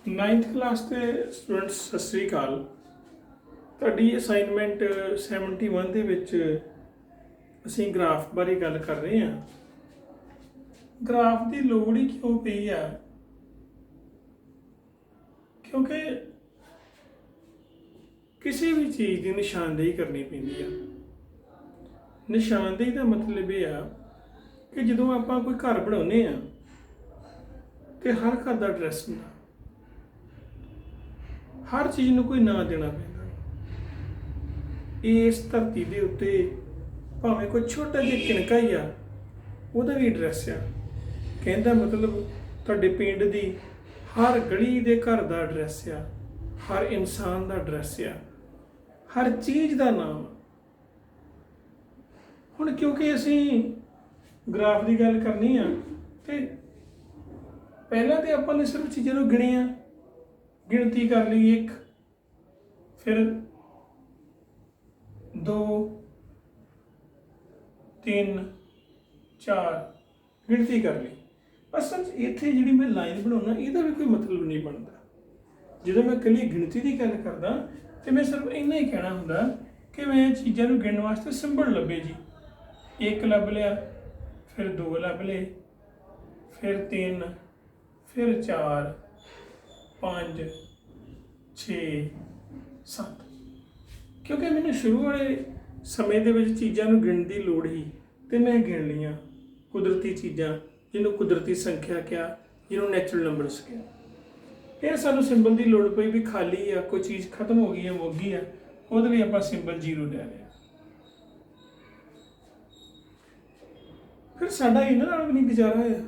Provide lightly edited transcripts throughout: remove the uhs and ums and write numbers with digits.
9th class के students सत श्री अकाल। ਤੁਹਾਡੀ ਅਸਾਈਨਮੈਂਟ 71 ਦੇ ਵਿੱਚ ਅਸੀਂ ਗ੍ਰਾਫ ਬਾਰੇ ਗੱਲ ਕਰ ਰਹੇ ਹਾਂ। ਗ੍ਰਾਫ ਦੀ ਲੋੜ ਹੀ ਕਿਉਂ ਪਈ ਆ? ਕਿਉਂਕਿ ਕਿਸੇ ਵੀ ਚੀਜ਼ ਦੀ ਨਿਸ਼ਾਨਦੇਹੀ ਕਰਨੀ ਪੈਂਦੀ ਆ। ਨਿਸ਼ਾਨਦੇਹੀ ਦਾ ਮਤਲਬ ਇਹ ਆ ਕਿ ਜਦੋਂ ਆਪਾਂ ਕੋਈ ਘਰ ਬਣਾਉਂਦੇ ਆ ਤੇ ਹਰ ਘਰ ਦਾ ਐਡਰੈਸ ਹੁੰਦਾ, हर चीज़ ਨੂੰ ਕੋਈ ਨਾਂ ਦੇਣਾ ਪੈਂਦਾ। ਇਸ ਧਰਤੀ ਦੇ ਉੱਤੇ ਭਾਵੇਂ ਕੋਈ ਛੋਟਾ ਜਿਹਾ ਕਿਣਕਾ ਹੀ ਆ, ਉਹਦਾ ਵੀ ਐਡਰੈਸ ਆ। ਕਹਿੰਦਾ ਮਤਲਬ ਤੁਹਾਡੇ ਪਿੰਡ ਦੀ ਹਰ ਗਲੀ ਦੇ ਘਰ ਦਾ ਐਡਰੈਸ ਆ, ਹਰ ਇਨਸਾਨ ਦਾ ਐਡਰੈਸ ਆ, ਹਰ ਚੀਜ਼ ਦਾ ਨਾਮ। ਹੁਣ ਕਿਉਂਕਿ ਅਸੀਂ ਗ੍ਰਾਫ ਦੀ ਗੱਲ ਕਰਨੀ ਆ ਤੇ ਪਹਿਲਾਂ ਤੇ ਆਪਾਂ ਨੇ ਸਿਰਫ ਚੀਜ਼ਾਂ ਨੂੰ ਗਿਣਿਆ, गिनती कर ली 1, फिर 2, 3, 4 गिनती कर ली। असल इत्थे जिहड़ी मैं लाइन बनाउना इहदा भी कोई मतलब नहीं बनता। जो मैं कली गिनती की गल करदा तो मैं सिर्फ इन्ना ही कहना हुंदा कि मैं चीज़ों को गिनने वास्ते सिंबल लभे जी। 1 लभ लिया, फिर 2 लभ ले, फिर 3, फिर 4, 5, 6, 7। क्योंकि मैंने शुरू वाले समय ਦੇ ਵਿੱਚ ਚੀਜ਼ਾਂ ਨੂੰ ਗਿਣਨ ਦੀ ਲੋੜ ਹੀ ਤੇ ਮੈਂ ਗਿਣ ਲਈਆਂ ਕੁਦਰਤੀ ਚੀਜ਼ਾਂ, ਜਿਹਨੂੰ ਕੁਦਰਤੀ ਸੰਖਿਆ ਕਿਹਾ, ਜਿਹਨੂੰ ਨੈਚੁਰਲ ਨੰਬਰਸ ਕਿਹਾ। ਫਿਰ ਸਾਨੂੰ ਸਿੰਬਲ ਦੀ ਲੋੜ ਪਈ ਵੀ ਖਾਲੀ ਆ, ਕੋਈ ਚੀਜ਼ ਖਤਮ ਹੋ ਗਈ ਹੈ, ਮੁੱਕ ਗਈ ਆ, ਉਹਦੇ ਲਈ ਆਪਾਂ ਸਿੰਬਲ 0 ਲੈ ਲਿਆ। ਫਿਰ ਸਾਡਾ ਇਹਨਾਂ ਨਾਲ ਵੀ ਨਹੀਂ ਗੁਜ਼ਾਰਾ ਹੋਇਆ,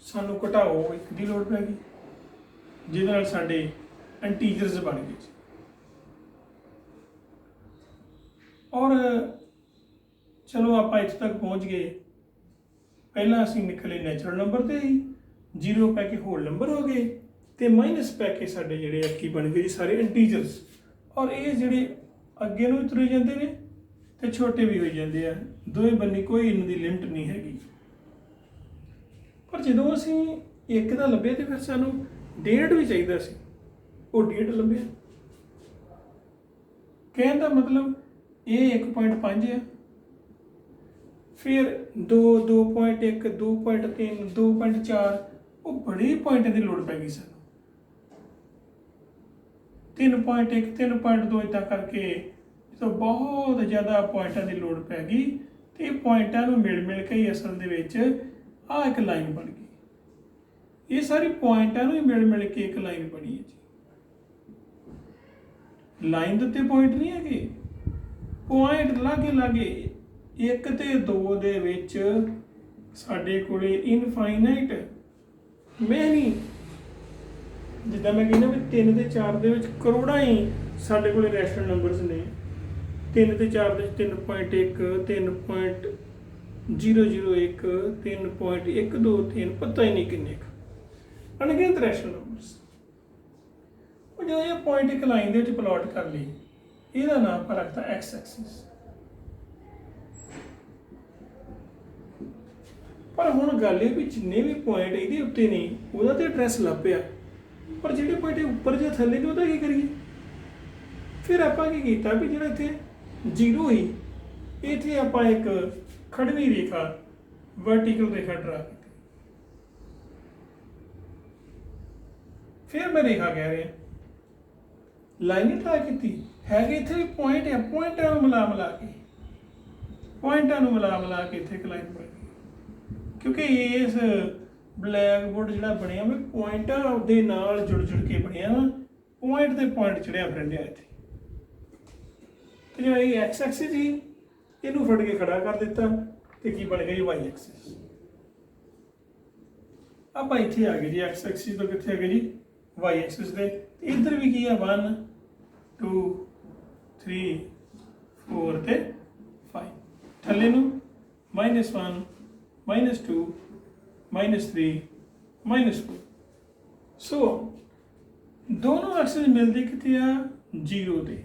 ਸਾਨੂੰ ਘਟਾਓ 1 ਦੀ ਲੋੜ ਪੈ ਗਈ, ਜਿਹਦੇ ਨਾਲ ਸਾਡੇ ਇੰਟੀਜਰਸ ਬਣ ਗਏ ਜੀ। ਔਰ ਚਲੋ ਆਪਾਂ ਇੱਥੇ ਤੱਕ ਪਹੁੰਚ ਗਏ। ਪਹਿਲਾਂ ਅਸੀਂ ਨਿਕਲੇ ਨੈਚੁਰਲ ਨੰਬਰ ਤੇ ਹੀ, 0 ਪੈ ਕੇ ਹੋਲ ਨੰਬਰ ਹੋ ਗਏ ਤੇ ਮਾਈਨਸ ਪੈ ਕੇ ਸਾਡੇ ਜਿਹੜੇ ਆ ਕੀ ਬਣ ਗਏ ਜੀ, ਸਾਰੇ ਇੰਟੀਜਰਸ। ਔਰ ਇਹ ਜਿਹੜੇ ਅੱਗੇ ਨੂੰ ਤੁਰੇ ਜਾਂਦੇ ਨੇ ਤੇ ਛੋਟੇ ਵੀ ਹੋਈ ਜਾਂਦੇ ਆ, ਦੋਵੇਂ ਬੰਨੇ ਕੋਈ ਇਹਨਾਂ ਦੀ ਲਿਮਟ ਨਹੀਂ ਹੈਗੀ। ਪਰ ਜਦੋਂ ਅਸੀਂ 1 ਦਾ ਲੱਭਿਆ ਤੇ ਫਿਰ ਸਾਨੂੰ 1.5 ਵੀ ਚਾਹੀਦਾ ਸੀ, ਉਹ 1.5 ਲੱਭਿਆ। ਕਹਿਣ ਦਾ ਮਤਲਬ ਇਹ 1.5 ਆ, ਫਿਰ 2, 2.1, 2.3, 2.4, ਉਹ ਬੜੇ ਪੁਆਇੰਟਾਂ ਦੀ ਲੋੜ ਪੈ ਗਈ ਸਾਨੂੰ। 3.1, 3.2 ਇੱਦਾਂ ਕਰਕੇ ਜਦੋਂ ਬਹੁਤ ਜ਼ਿਆਦਾ ਪੁਆਇੰਟਾਂ ਦੀ ਲੋੜ ਪੈ ਗਈ ਤੇ ਇਹ ਪੁਆਇੰਟਾਂ ਨੂੰ ਮਿਲ ਕੇ ਹੀ ਅਸਲ ਦੇ ਵਿੱਚ ਆਹ ਇੱਕ ਲਾਈਨ ਬਣ ਗਈ। ਇਹ ਸਾਰੀ ਪੁਆਇੰਟਾਂ ਨੂੰ ਹੀ ਮਿਲ ਕੇ ਇੱਕ ਲਾਈਨ ਬਣੀ ਹੈ ਜੀ। ਲਾਈਨ ਦੇ ਉੱਤੇ ਪੁਆਇੰਟ ਨਹੀਂ ਹੈਗੇ, ਪੁਆਇੰਟ ਲਾਗੇ 1 ਤੇ 2 ਦੇ ਵਿੱਚ ਸਾਡੇ ਕੋਲੇ ਇਨਫਾਈਨਾਈਟ ਮੈਨੀ, ਜਿੱਦਾਂ ਮੈਂ ਕਹਿੰਦਾ ਵੀ 3 ਤੇ 4 ਦੇ ਵਿੱਚ ਕਰੋੜਾਂ ਹੀ ਸਾਡੇ ਕੋਲੇ ਰੈਸ਼ਨਲ ਨੰਬਰਸ ਨੇ। 3 ਤੇ 4 ਦੇ ਵਿੱਚ 3.1, 3.001, 3.123, ਪਤਾ ਹੀ ਨਹੀਂ ਕਿੰਨੇ ਕੁ ਅਣਗਿਣਤ ਰੈਸ਼ਨਲ ਨੰਬਰਸ। ਉਹ ਜਦੋਂ ਇਹ ਪੁਆਇੰਟ ਇੱਕ ਲਾਈਨ ਦੇ ਵਿੱਚ ਪਲਾਟ ਕਰ ਲਈ, ਇਹਦਾ ਨਾਮ ਆਪਾਂ ਰੱਖਤਾ ਐਕਸ ਐਕਸਿਸ। ਪਰ ਹੁਣ ਗੱਲ ਇਹ ਵੀ ਜਿੰਨੇ ਵੀ ਪੁਆਇੰਟ ਇਹਦੇ ਉੱਤੇ ਨੇ ਉਹਦਾ ਤੇ ਐਡਰੈਸ ਲੱਭਿਆ, ਪਰ ਜਿਹੜੇ ਪੁਆਇੰਟ ਉੱਪਰ ਜਾਂ ਥੱਲੇ ਨੇ ਉਹਦਾ ਕੀ ਕਰੀਏ? ਫਿਰ ਆਪਾਂ ਕੀ ਕੀਤਾ ਵੀ ਜਿਹੜਾ ਇੱਥੇ 0 ਹੀ, ਇੱਥੇ ਆਪਾਂ ਇੱਕ ਖੜਵੀਂ ਰੇਖਾ, ਵਰਟੀਕਲ ਰੇਖਾ ਡਰਾ ਕੀਤੀ। ਫਿਰ ਮੈਂ ਰੇਖਾ ਕਹਿ ਰਿਹਾ, ਲਾਈਨ ਡਰਾ ਕੀਤੀ ਹੈਗੇ ਇੱਥੇ ਵੀ ਪੁਆਇੰਟ ਆ, ਪੁਆਇੰਟਾਂ ਨੂੰ ਮਿਲਾ ਕੇ ਇੱਥੇ ਇੱਕ ਲਾਈਨ ਬਣ ਗਈ। ਕਿਉਂਕਿ ਇਸ ਬਲੈਕ ਬੋਰਡ ਜਿਹੜਾ ਬਣਿਆ ਮੈਂ ਪੁਆਇੰਟਾਂ ਦੇ ਨਾਲ ਜੁੜ ਕੇ ਬਣਿਆ, ਪੁਆਇੰਟ ਤੇ ਪੁਆਇੰਟ ਚੜਿਆ ਫਿਰਦਿਆ ਇੱਥੇ। ਤੇ ਜਿਹੜਾ ਇਹ ਐਕਸ ਐਕਸਿਸ ਸੀ ਇਹਨੂੰ ਫੜ ਕੇ ਖੜਾ ਕਰ ਦਿੱਤਾ ਤੇ ਕੀ ਬਣ ਗਈ ਵਾਈ ਐਕਸਿਸ। ਆਪਾਂ ਇੱਥੇ ਆ ਗਏ ਜੀ, ਐਕਸ ਐਕਸਿਸ ਤੋਂ ਕਿੱਥੇ ਆ ਗਏ ਜੀ, ਵਾਈ ਐਕਸਿਸ ਦੇ। ਤੇ ਇੱਧਰ ਵੀ ਕੀ ਆ, 1, 2, 3, 4 ਤੇ 5। ਥੱਲੇ ਨੂੰ -1, -2, -3, -4। ਸੋ ਦੋਨੋਂ ਐਕਸਿਸ ਮਿਲਦੇ ਕਿੱਥੇ ਆ, 0 ਤੇ।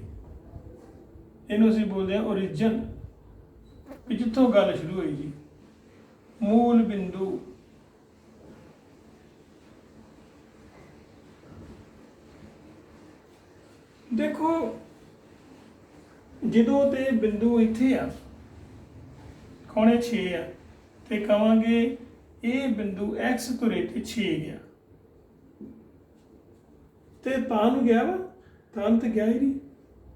ਇਹਨੂੰ ਅਸੀਂ ਬੋਲਦੇ ਹਾਂ ਓਰੀਜਨ, ਵੀ ਜਿੱਥੋਂ ਗੱਲ ਸ਼ੁਰੂ ਹੋਈ ਜੀ, ਮੂਲ ਬਿੰਦੂ। देखो ਜਦੋਂ ਤੇ ਬਿੰਦੂ ਇੱਥੇ ਆ ਕੋਣੇ 6 ਆ ਤੇ ਕਵਾਂਗੇ ਇਹ ਬਿੰਦੂ x ਤੁਰੇ ਤੇ 6 ਗਿਆ ਤੇ ਤਾਂ ਨੂੰ ਗਿਆ ਵਾ ਤਾਂ ਨੂੰ ਤੇ ਗਿਆ ਹੀ ਨਹੀਂ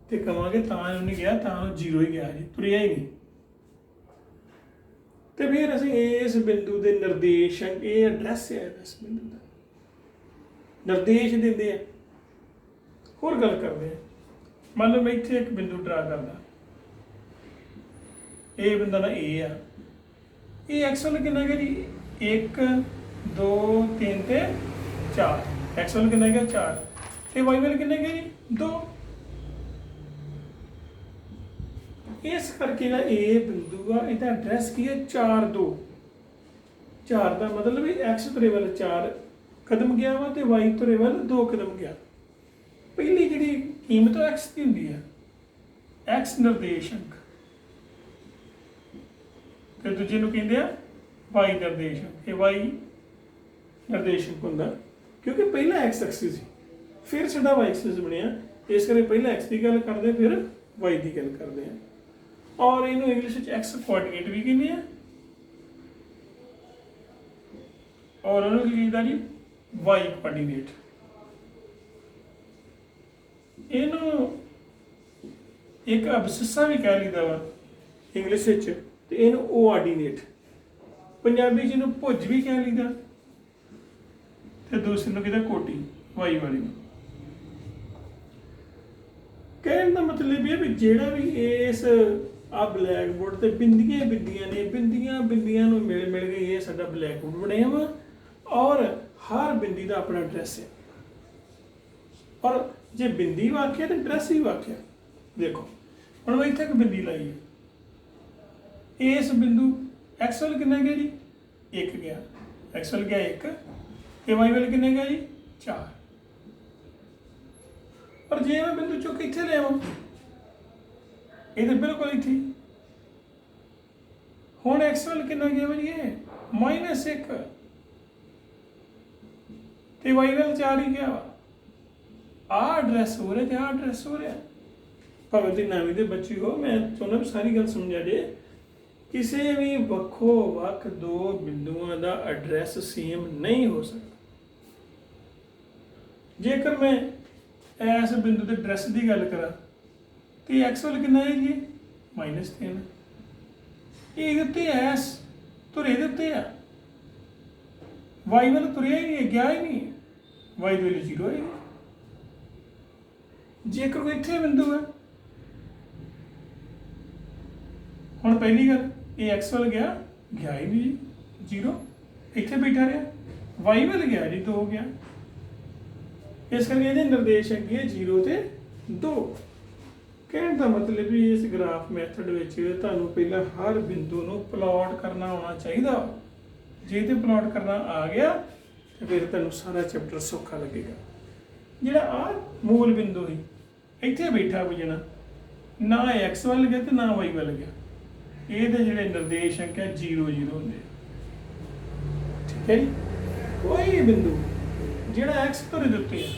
ਤੇ ਕਵਾਂਗੇ ਤਾਂ ਨੂੰ ਨਹੀਂ ਗਿਆ ਤਾਂ ਨੂੰ 0 ਹੀ ਗਿਆ ਜੀ ਤੁਰਿਆ ਹੀ ਨਹੀਂ ਤੇ ਫਿਰ ਅਸੀਂ ਇਸ ਬਿੰਦੂ ਦੇ ਨਿਰਦੇਸ਼ਕ ਇਹ ਐਡਰੈਸ ਹੈ ਇਸ ਬਿੰਦੂ ਦਾ ਨਿਰਦੇਸ਼ ਦਿੰਦੇ ਆ ਹੋਰ ਗੱਲ ਕਰਦੇ ਆ ਮੰਨ ਲਓ ਮੈਂ ਇੱਥੇ ਇੱਕ ਬਿੰਦੂ ਡਰਾ ਕਰਦਾ ਇਹ ਬਿੰਦਾ ਦਾ A ਆ ਇਹ x ਵੱਲ ਕਿੰਨਾ ਹੈਗਾ ਜੀ 1 2 3 ਤੇ 4 x ਵੱਲ ਕਿੰਨਾ ਹੈਗਾ 4 ਤੇ y ਵੱਲ ਕਿੰਨਾ ਹੈਗਾ ਜੀ 2 ਇਸ ਕਰਕੇ ਨਾ ਇਹ ਬਿੰਦੂ ਆ ਇਹਦਾ ਐਡਰੈਸ ਕੀ ਹੈ 4 2 4 ਦਾ ਮਤਲਬ ਹੈ x ਤੁਰੇ ਵੱਲ 4 ਕਦਮ ਗਿਆ ਵਾ ਤੇ y ਤੁਰੇ ਵੱਲ 2 ਕਦਮ ਗਿਆ ਪਹਿਲੀ ਜਿਹੜੀ ਕੀਮਤ x ਦੀ ਹੁੰਦੀ ਹੈ x ਨਿਰਦੇਸ਼ਕ ਤੇ ਦੂਜੇ ਨੂੰ ਕਹਿੰਦੇ ਆ y ਨਿਰਦੇਸ਼ਕ ਇਹ y ਨਿਰਦੇਸ਼ਕ ਹੁੰਦਾ ਕਿਉਂਕਿ ਪਹਿਲਾ x ਐਕਸਿਸ ਸੀ ਫਿਰ ਸਾਡਾ y ਐਕਸਿਸ ਬਣਿਆ ਇਸ ਕਰਕੇ ਪਹਿਲਾਂ x ਦੀ ਗੱਲ ਕਰਦੇ ਫਿਰ y ਦੀ ਗੱਲ ਕਰਦੇ ਆ ਔਰ ਇਹਨੂੰ ਇੰਗਲਿਸ਼ ਵਿੱਚ x ਕੋਆਰਡੀਨੇਟ ਵੀ ਕਹਿੰਦੇ ਆ ਔਰ ਉਹਨੂੰ ਕੀ ਕਹਿੰਦਾ ਜੀ y ਕੋਆਰਡੀਨੇਟ ਇਹਨੂੰ ਇੱਕ ਅਬਸਿਸਾ ਵੀ ਕਹਿ ਲਈਦਾ ਵਾ ਇੰਗਲਿਸ਼ ਵਿੱਚ ਤੇ ਇਹਨੂੰ ਕੋਆਰਡੀਨੇਟ ਪੰਜਾਬੀ ਚ ਇਹਨੂੰ ਭੁੱਜ ਵੀ ਕਹਿ ਲਈਦਾ ਤੇ ਦੂਸਰੇ ਨੂੰ ਕਹਿੰਦਾ ਕੋਟੀ y ਵਾਲੀ ਨੂੰ ਕਹਿਣ ਦਾ ਮਤਲਬ ਇਹ ਵੀ ਜਿਹੜਾ ਵੀ ਇਸ ਆ ਬਲੈਕ ਬੋਰਡ ਤੇ ਬਿੰਦੀਆਂ ਨੇ ਬਿੰਦੀਆਂ ਨੂੰ ਮਿਲ ਕੇ ਇਹ ਸਾਡਾ ਬਲੈਕ ਬੋਰਡ ਬਣਿਆ ਵਾ ਔਰ ਹਰ ਬਿੰਦੀ ਦਾ ਆਪਣਾ ਐਡਰੈਸ ਹੈ ਔਰ ਜੇ ਬਿੰਦੀ ਵਾਕਿਆ ਤੇ ਐਡਰੈਸ ਹੀ ਵਾਕਿਆ ਦੇਖੋ ਹੁਣ ਮੈਂ ਇੱਥੇ ਇੱਕ ਬਿੰਦੀ ਲਾਈ ਹੈ ਇਸ ਬਿੰਦੂ x ਵੱਲ ਕਿੰਨਾ ਗਿਆ ਜੀ 1 ਗਿਆ x ਵੱਲ ਗਿਆ 1 ਤੇ y ਵੱਲ ਕਿੰਨਾ ਗਿਆ ਜੀ 4 ਪਰ ਜੇ ਮੈਂ ਬਿੰਦੂ ਚੁੱਕ ਇੱਥੇ ਲੈ ਆਵਾਂ ਇਹ ਤਾਂ ਬਿਲਕੁਲ ਇੱਥੇ ਹੁਣ x ਵੱਲ ਕਿੰਨਾ ਗਿਆ ਜੀ ਇਹ -1 ਤੇ y ਵੱਲ 4 ਹੀ ਗਿਆ ਆ ਐਡਰੈਸ ਹੋ ਰਿਹਾ ਤੇ ਆ ਐਡਰੈਸ ਹੋ ਰਿਹਾ ਭਾਵੇਂ ਤੁਸੀਂ ਨਵੀਂ ਦੇ ਬੱਚੇ ਹੋ ਮੈਂ ਚਾਹੁੰਦਾ ਵੀ ਸਾਰੀ ਗੱਲ ਸਮਝਾ ਜੇ ਕਿਸੇ ਵੀ ਵੱਖੋ ਵੱਖ ਦੋ ਬਿੰਦੂਆਂ ਦਾ ਐਡਰੈਸ ਸੇਮ ਨਹੀਂ ਹੋ ਸਕਦਾ ਜੇਕਰ ਮੈਂ ਇਸ ਬਿੰਦੂ ਦੇ ਐਡਰੈਸ ਦੀ ਗੱਲ ਕਰਾਂ ਤੇ x ਵੱਲ ਕਿੰਨਾ ਹੈ ਜੀ -3 ਇਹ ਇਹਦੇ ਉੱਤੇ ਐਸ ਤੁਰੇ ਦੇ ਉੱਤੇ ਆ y ਵੱਲ ਤੁਰਿਆ ਹੀ ਨਹੀਂ ਗਿਆ ਹੀ ਨਹੀਂ y ਦੇ ਲਈ 0 ਹੈ ਜੇਕਰ ਕੋਈ ਇੱਥੇ ਬਿੰਦੂ ਹੈ ਹੁਣ ਪਹਿਲੀ ਗੱਲ ਇਹ x ਵੱਲ ਗਿਆ ਹੀ ਨਹੀਂ 0 ਇੱਥੇ ਬੈਠਾ ਰਿਹਾ y ਵੱਲ ਗਿਆ ਜੀ 2 ਹੋ ਗਿਆ ਇਸ ਕਰਕੇ ਇਹਦੇ ਨਿਰਦੇਸ਼ ਅੱਗੇ 0 ਤੇ 2 ਕਹਿਣ ਦਾ ਮਤਲਬ ਵੀ ਇਸ ਗ੍ਰਾਫ ਮੈਥਡ ਵਿੱਚ ਤੁਹਾਨੂੰ ਪਹਿਲਾਂ ਹਰ ਬਿੰਦੂ ਨੂੰ ਪਲਾਟ ਕਰਨਾ ਆਉਣਾ ਚਾਹੀਦਾ ਜੇ ਤੇ ਪਲਾਟ ਕਰਨਾ ਆ ਗਿਆ ਤੇ ਫਿਰ ਤੁਹਾਨੂੰ ਸਾਰਾ ਚੈਪਟਰ ਸੌਖਾ ਲੱਗੇਗਾ ਜਿਹੜਾ ਆ ਮੂਲ ਬਿੰਦੂ ਹੈ ਇੱਥੇ ਬੈਠਾ ਹੋ ਜਾਣਾ ਨਾ x ਵੱਲ ਗਿਆ ਤੇ ਨਾ y ਵੱਲ ਗਿਆ ਇਹਦੇ ਜਿਹੜੇ ਨਿਰਦੇਸ਼ਕ ਹੈ 0 0 ਹੁੰਦੇ ਠੀਕ ਹੈ ਜੀ ਕੋਈ ਬਿੰਦੂ ਜਿਹੜਾ x ਤੁਰੇ ਦੇ ਉੱਤੇ ਹੈ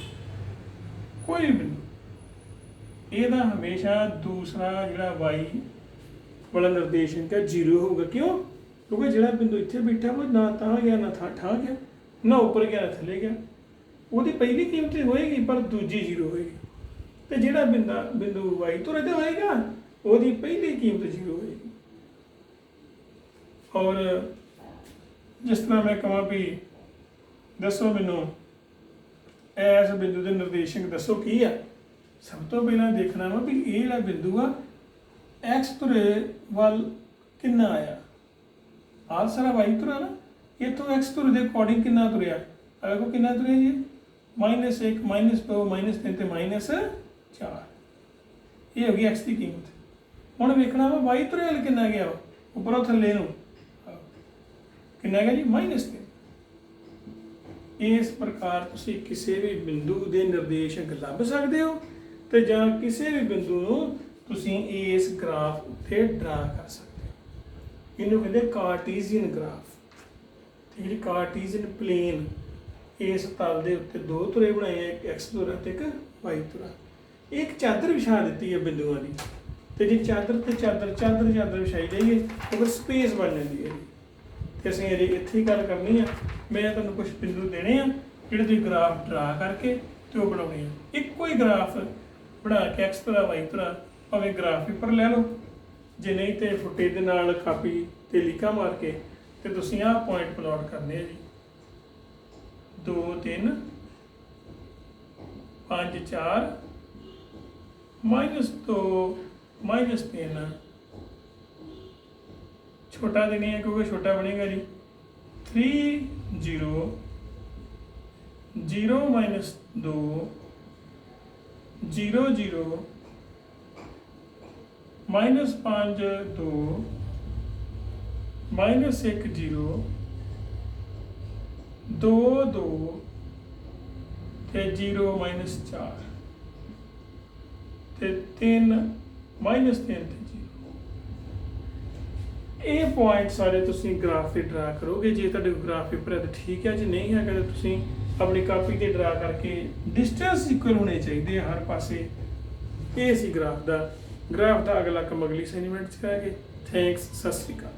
ਕੋਈ ਬਿੰਦੂ ਇਹਦਾ ਹਮੇਸ਼ਾ ਦੂਸਰਾ ਜਿਹੜਾ y ਵਾਲਾ ਨਿਰਦੇਸ਼ਕ ਹੈ 0 ਹੋਊਗਾ ਕਿਉਂ ਕਿਉਂਕਿ ਜਿਹੜਾ ਬਿੰਦੂ ਇੱਥੇ ਬੈਠਾ ਉਹ ਨਾ ਤਾਂ ਗਿਆ ਨਾ ਠਾਂ ਗਿਆ ਨਾ ਉੱਪਰ ਗਿਆ ਨਾ ਥੱਲੇ ਗਿਆ ਉਹਦੀ ਪਹਿਲੀ ਕੀਮਤ ਹੋਏਗੀ ਪਰ ਦੂਜੀ 0 ਹੋਏਗੀ ਤੇ ਜਿਹੜਾ ਬਿੰਦੂ y ਤੁਰੇ ਤੇ ਹੋਏਗਾ ਉਹਦੀ ਪਹਿਲੀ ਕੀਮਤ 0 ਹੋਏਗੀ ਔਰ ਜਿਸ ਤਰ੍ਹਾਂ ਮੈਂ ਕਹਾਂ ਵੀ ਦੱਸੋ ਮੈਨੂੰ ਇਸ ਬਿੰਦੂ ਦੇ ਨਿਰਦੇਸ਼ਕ ਦੱਸੋ ਕੀ ਆ ਸਭ ਤੋਂ ਪਹਿਲਾਂ ਦੇਖਣਾ ਵਾ ਵੀ ਇਹ ਜਿਹੜਾ ਬਿੰਦੂ ਆ x ਤੁਰੇ ਵੱਲ ਕਿੰਨਾ ਆਇਆ ਆਹ ਸਾਰਾ y ਤੁਰਾ ਨਾ ਇੱਥੋਂ x ਤੁਰੇ ਦੇ ਅਕੋਰਡਿੰਗ ਕਿੰਨਾ ਤੁਰਿਆ ਦੇਖੋ ਕਿੰਨਾ ਤੁਰਿਆ ਜੀ -1 -2 -3 ਤੇ -4 ਇਹ ਹੋ ਗਈ x ਦੀ ਕੀਮਤ ਹੁਣ ਵੇਖਣਾ ਵਾ y ਤੁਰੇ ਵੱਲ ਕਿੰਨਾ ਗਿਆ ਉੱਪਰੋਂ ਥੱਲੇ ਨੂੰ ਕਿੰਨਾ ਗਿਆ ਜੀ -3 ਇਸ ਪ੍ਰਕਾਰ ਤੁਸੀਂ ਕਿਸੇ ਵੀ ਬਿੰਦੂ ਦੇ ਨਿਰਦੇਸ਼ਕ ਲੱਭ ਸਕਦੇ ਹੋ ਤੇ ਜਾਂ ਕਿਸੇ ਵੀ ਬਿੰਦੂ ਨੂੰ ਤੁਸੀਂ ਇਸ ਗ੍ਰਾਫ ਉੱਤੇ ਡਰਾ ਕਰ ਸਕਦੇ ਹੋ ਇਹਨੂੰ ਕਹਿੰਦੇ ਕਾਰਟੀਜ਼ੀਅਨ ਗ੍ਰਾਫ ਤੇ ਜਿਹੜੀ ਕਾਰਟੀਜ਼ੀਅਨ ਪਲੇਨ ਇਸ ਤਲ ਦੇ ਉੱਤੇ ਦੋ ਧੁਰੇ ਬਣਾਏ ਆ ਇੱਕ x ਧੁਰਾ ਤੇ ਇੱਕ y ਧੁਰਾ एक चादर विछा दी है बिंदुओं की, तो जी चादर ते चादर चादर चादर विछाई जाइए तो फिर स्पेस बन जाती है जी। तो असं अजे इत्थे ही गल करनी है। मैं तुहानूं कुछ बिंदु देने आ जिहड़े तुसीं ग्राफ ड्रा करके तो बनाने आ। इक्को ही ग्राफ बना के एक्स तरह वाई तरह भावें ग्राफ पेपर लै लो, जे नहीं तो फुटे दे नाल कापी ते लीका मार के तो तुसीं आह पॉइंट प्लॉट करने हैं जी। 2 3 5 4 -2 -3 छोटा देने है क्योंकि छोटा बनेगा जी। 3 0 0 -2 0 0 -5 2 -1 0 2 2 ते 0 -4 ते 3 -3 ते 0। ਇਹ ਪੁਆਇੰਟ ਸਾਰੇ ਤੁਸੀਂ ਗ੍ਰਾਫ ਤੇ ਡਰਾ ਕਰੋਗੇ। ਜੇ ਤੁਹਾਡੇ ਕੋਲ ਗ੍ਰਾਫ ਪੇਪਰ ਹੈ ਤਾਂ ਠੀਕ ਹੈ, ਜੇ ਨਹੀਂ ਹੈਗਾ ਤਾਂ ਤੁਸੀਂ ਆਪਣੀ ਕਾਪੀ ਤੇ ਡਰਾ ਕਰਕੇ ਡਿਸਟੈਂਸ ਇਕੁਅਲ ਹੋਣੇ ਚਾਹੀਦੇ ਆ ਹਰ ਪਾਸੇ। ਇਹ ਸੀ ਗ੍ਰਾਫ ਦਾ ਅਗਲਾ ਕੰਮ ਅਗਲੀ ਅਸਾਈਨਮੈਂਟ 'ਚ ਕਰਾਂਗੇ। ਥੈਂਕਸ, ਸਤਿ ਸ਼੍ਰੀ ਅਕਾਲ।